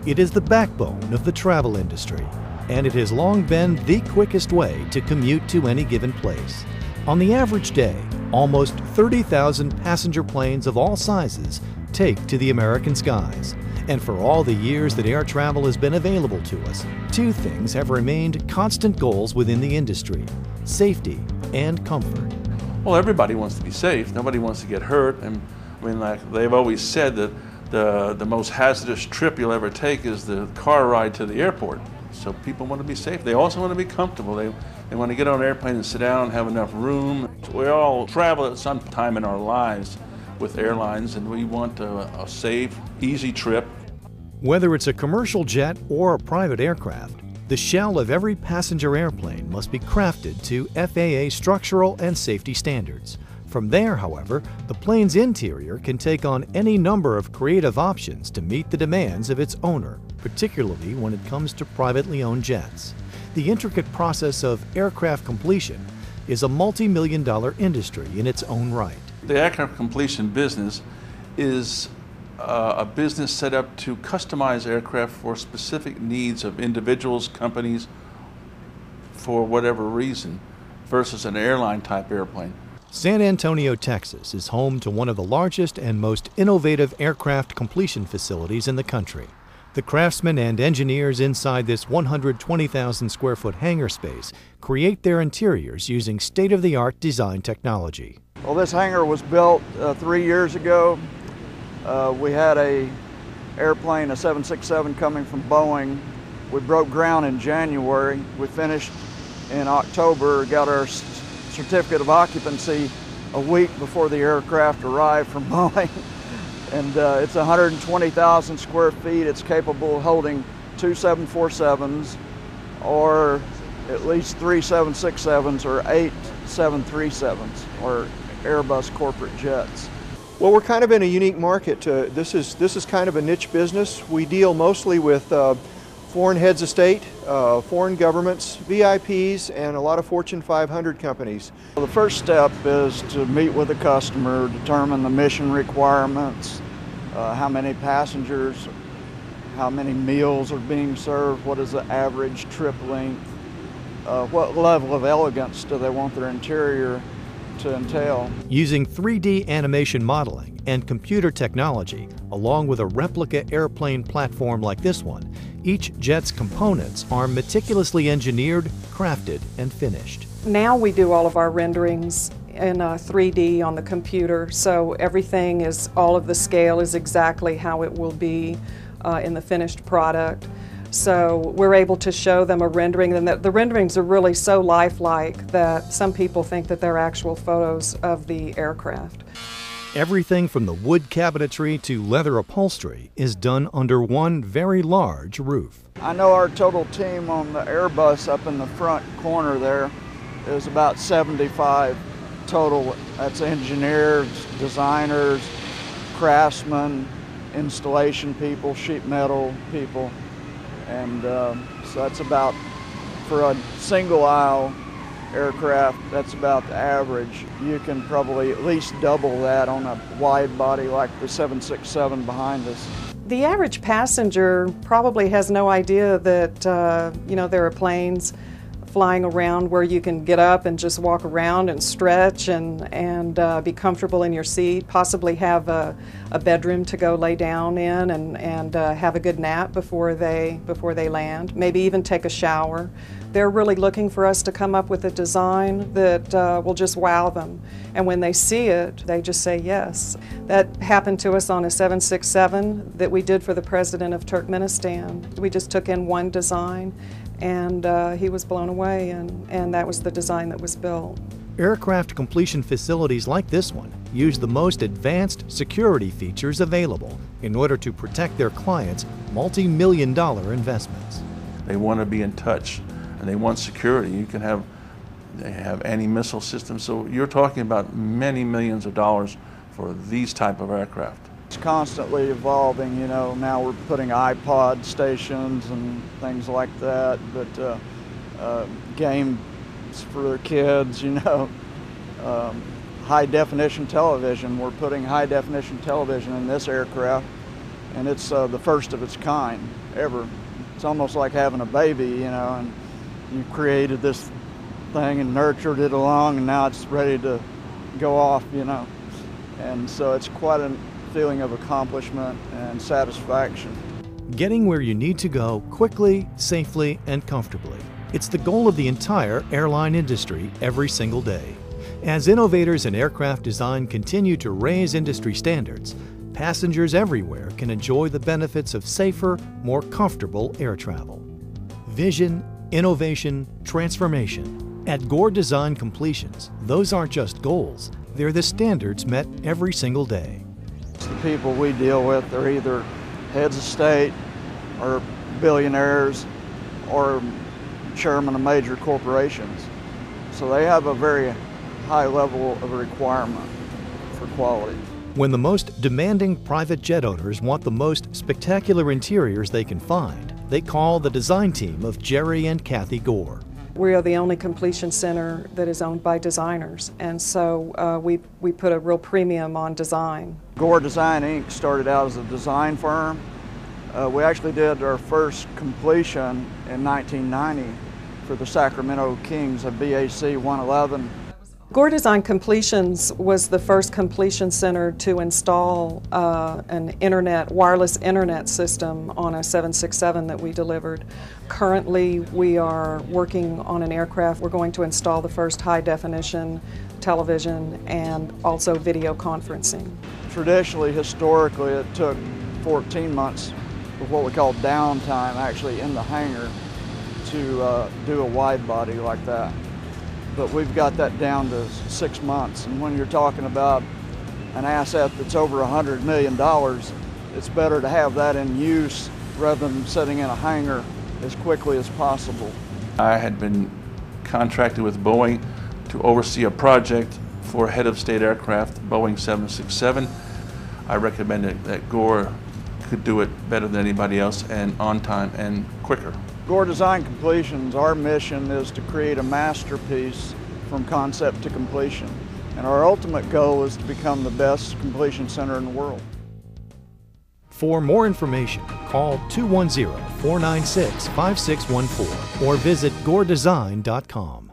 It is the backbone of the travel industry, and it has long been the quickest way to commute to any given place. On the average day, almost 30,000 passenger planes of all sizes take to the American skies. And for all the years that air travel has been available to us, two things have remained constant goals within the industry: safety and comfort. Well, everybody wants to be safe. Nobody wants to get hurt. And I mean, like they've always said that the most hazardous trip you'll ever take is the car ride to the airport. So people want to be safe. They also want to be comfortable. They want to get on an airplane and sit down and have enough room. We all travel at some time in our lives with airlines, and we want a safe, easy trip. Whether it's a commercial jet or a private aircraft, the shell of every passenger airplane must be crafted to FAA structural and safety standards. From there, however, the plane's interior can take on any number of creative options to meet the demands of its owner, particularly when it comes to privately owned jets. The intricate process of aircraft completion is a multi-million-dollar industry in its own right. The aircraft completion business is a business set up to customize aircraft for specific needs of individuals, companies, for whatever reason, versus an airline-type airplane. San Antonio, Texas is home to one of the largest and most innovative aircraft completion facilities in the country. The craftsmen and engineers inside this 120,000 square foot hangar space create their interiors using state-of-the-art design technology. Well, this hangar was built 3 years ago. We had a airplane, a 767, coming from Boeing. We broke ground in January. We finished in October, got our certificate of occupancy a week before the aircraft arrived from Boeing. And it's 120,000 square feet. It's capable of holding 2 747s, or at least 3 767s, or 8 737s, or Airbus corporate jets. Well, we're kind of in a unique market. This is kind of a niche business. We deal mostly with foreign heads of state, foreign governments, VIPs, and a lot of Fortune 500 companies. Well, the first step is to meet with the customer, determine the mission requirements, how many passengers, how many meals are being served, what is the average trip length, what level of elegance do they want their interior to entail. Using 3D animation modeling and computer technology, along with a replica airplane platform like this one, each jet's components are meticulously engineered, crafted, and finished. Now we do all of our renderings in 3D on the computer, so everything is, all of the scale is exactly how it will be in the finished product. So we're able to show them a rendering, and the renderings are really so lifelike that some people think that they're actual photos of the aircraft. Everything from the wood cabinetry to leather upholstery is done under one very large roof. I know our total team on the Airbus up in the front corner there is about 75 total. That's engineers, designers, craftsmen, installation people, sheet metal people. And so that's about, for a single aisle aircraft, that's about the average. You can probably at least double that on a wide body like the 767 behind us. The average passenger probably has no idea that there are planes flying around where you can get up and just walk around and stretch and be comfortable in your seat, possibly have a bedroom to go lay down in and have a good nap before they land, maybe even take a shower. They're really looking for us to come up with a design that will just wow them. And when they see it, they just say yes. That happened to us on a 767 that we did for the President of Turkmenistan. We just took in one design, and he was blown away, and that was the design that was built. Aircraft completion facilities like this one use the most advanced security features available in order to protect their clients' multi-million-dollar investments. They want to be in touch, and they want security. They have anti-missile systems, so you're talking about many millions of dollars for these type of aircraft. It's constantly evolving, now we're putting iPod stations and things like that, but games for their kids, high definition television. We're putting high definition television in this aircraft and it's the first of its kind ever. It's almost like having a baby, you know, and you created this thing and nurtured it along, and now it's ready to go off, you know. And so it's quite a feeling of accomplishment and satisfaction. Getting where you need to go quickly, safely, and comfortably. It's the goal of the entire airline industry every single day. As innovators in aircraft design continue to raise industry standards, passengers everywhere can enjoy the benefits of safer, more comfortable air travel. Vision, innovation, transformation. At Gore Design Completions, those aren't just goals, they're the standards met every single day. The people we deal with are either heads of state or billionaires or chairmen of major corporations. So they have a very high level of requirement for quality. When the most demanding private jet owners want the most spectacular interiors they can find, they call the design team of Jerry and Kathy Gore. We are the only completion center that is owned by designers, and so we put a real premium on design. Gore Design Inc. started out as a design firm. We actually did our first completion in 1990 for the Sacramento Kings of BAC 111. Gore Design Completions was the first completion center to install an wireless internet system on a 767 that we delivered. Currently, we are working on an aircraft. We're going to install the first high-definition television and also video conferencing. Traditionally, historically, it took 14 months of what we call downtime actually in the hangar to do a wide body like that. But we've got that down to 6 months. And when you're talking about an asset that's over $100 million, it's better to have that in use rather than sitting in a hangar as quickly as possible. I had been contracted with Boeing to oversee a project for a head of state aircraft, Boeing 767. I recommended that Gore could do it better than anybody else and on time and quicker. Gore Design Completions, our mission is to create a masterpiece from concept to completion. And our ultimate goal is to become the best completion center in the world. For more information, call 210-496-5614 or visit goredesign.com.